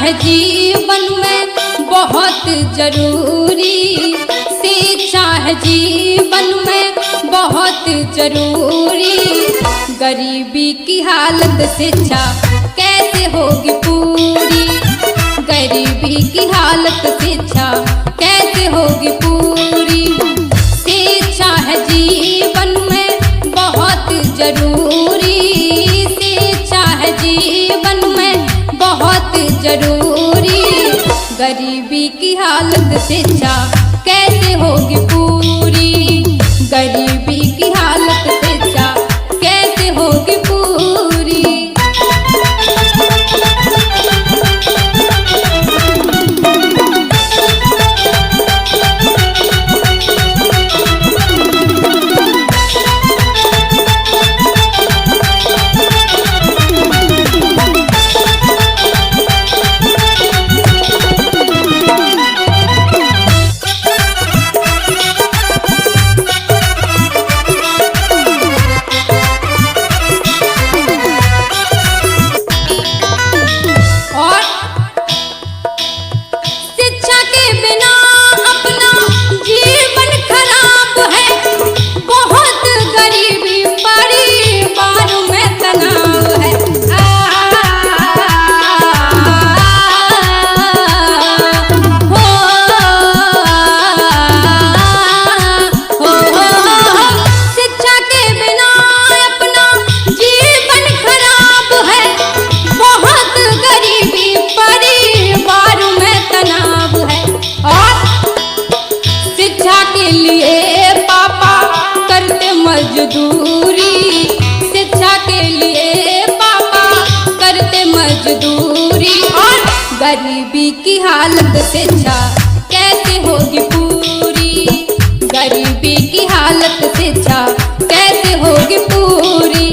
है जीवन में बहुत जरूरी, शिक्षा है जीवन में बहुत जरूरी। गरीबी की हालत शिक्षा कैसे होगी पूरी, गरीबी की हालत शिक्षा कैसे होगी पूरी। शिक्षा है जीवन में बहुत जरूरी, शिक्षा है जीवन में बहुत जरूरी। गरीबी की हालत शिक्षा कैसे होगी पूरी, गरीबी की हालत शिक्षा कैसे होगी पूरी। मजदूरी, शिक्षा के लिए पापा करते मजदूरी। और गरीबी की हालत शिक्षा कैसे होगी पूरी, गरीबी की हालत शिक्षा कैसे होगी पूरी।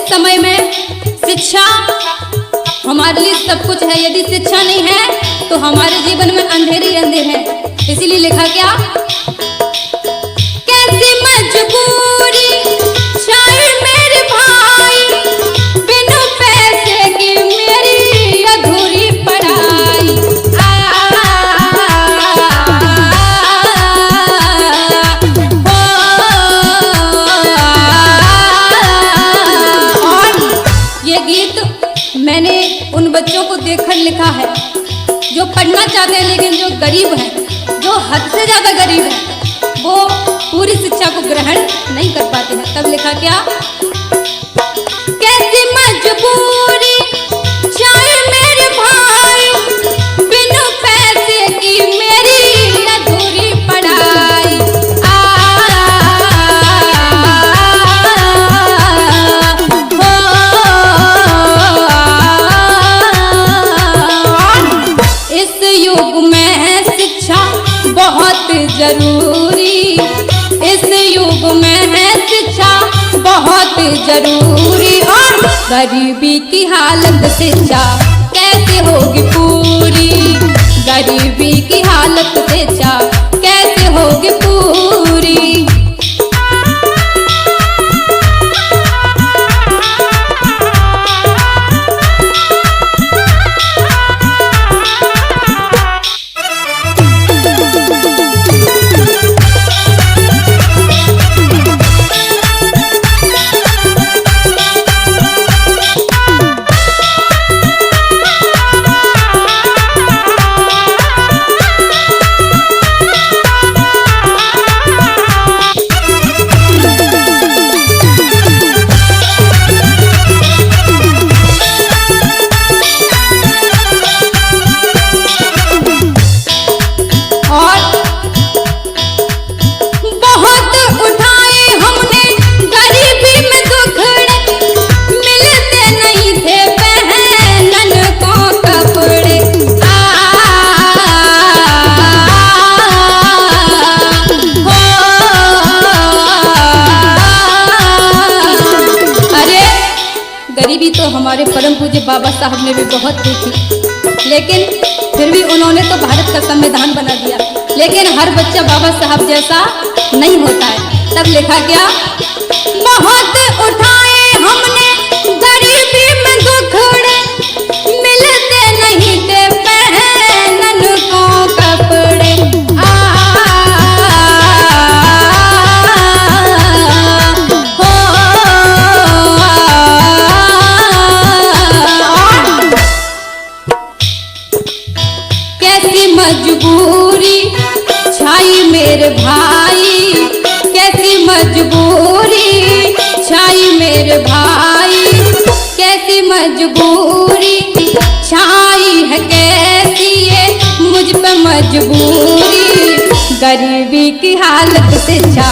समय में शिक्षा हमारे लिए सब कुछ है, यदि शिक्षा नहीं है तो हमारे जीवन में अंधेरे ही अंधेरे हैं। इसीलिए लिखा क्या, कैसी मजबूरी शायद मेरे भाई, बिनु पैसे की मेरी अधूरी पढ़ाई। मैंने उन बच्चों को देखकर लिखा है जो पढ़ना चाहते हैं लेकिन जो गरीब हैं, जो हद से ज़्यादा गरीब हैं, वो पूरी शिक्षा को ग्रहण नहीं कर पाते हैं। तब लिखा क्या, कैसी मजबूरी चाहे मेरे भाई, बिनु पैसे की मेरी अधूरी पढ़ाई। जरूरी, इस युग में है शिक्षा बहुत जरूरी। और गरीबी की हालत शिक्षा कैसे होगी पूरी, गरीबी की हालत शिक्षा कैसे होगी पूरी। हमारे परम पूज्य बाबा साहब ने भी बहुत देखी, लेकिन फिर भी उन्होंने तो भारत का संविधान बना दिया। लेकिन हर बच्चा बाबा साहब जैसा नहीं होता है। तब लिखा क्या, बहुत उठाए हमने गरीबी में दुखड़े, मिलते नहीं थे पहनन को कपड़े। कैसी मजबूरी छाई मेरे भाई, कैसी मजबूरी छाई मेरे भाई, कैसी मजबूरी छाई है, कैसी ये मुझ पे मजबूरी, गरीबी की हालत से छा